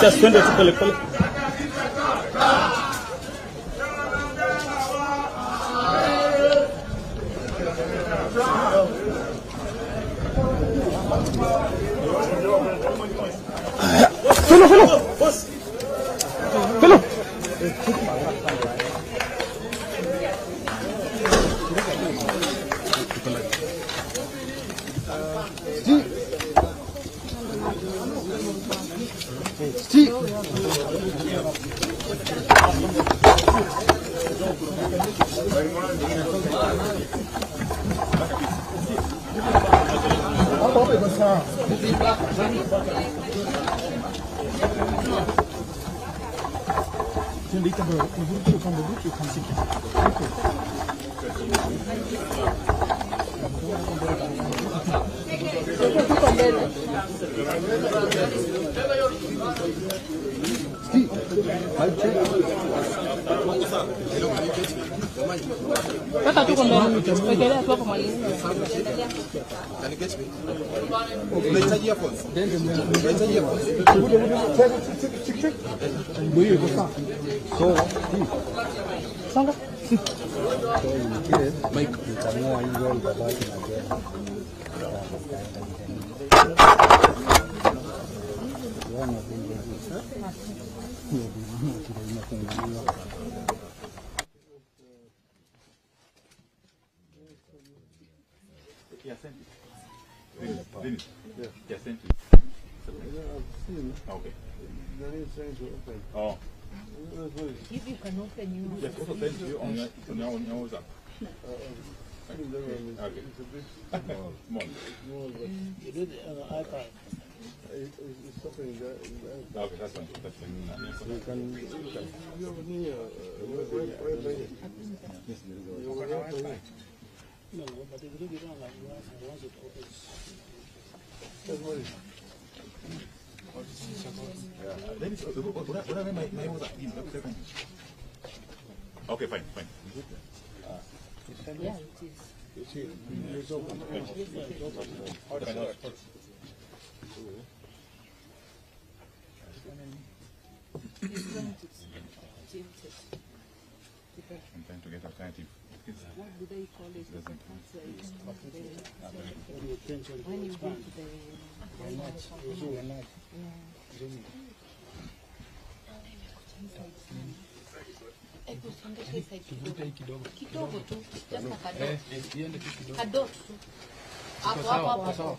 Just twende tu pole pole. Hello. Okay. Oh. If you can open you. Yes, also send you on your WhatsApp. Okay. Small. You did it on an iPad. It's something that. Okay, that's fine. That's fine. You can. You have any. No, but if you do it on like once it opens. Then it's whatever my WhatsApp. Okay, fine. Yeah, it is. You see, it's open. I'm trying to get alternative. What do they call it? When you go to the kidogo tu, just kadogo tu. Hapo. Sorry.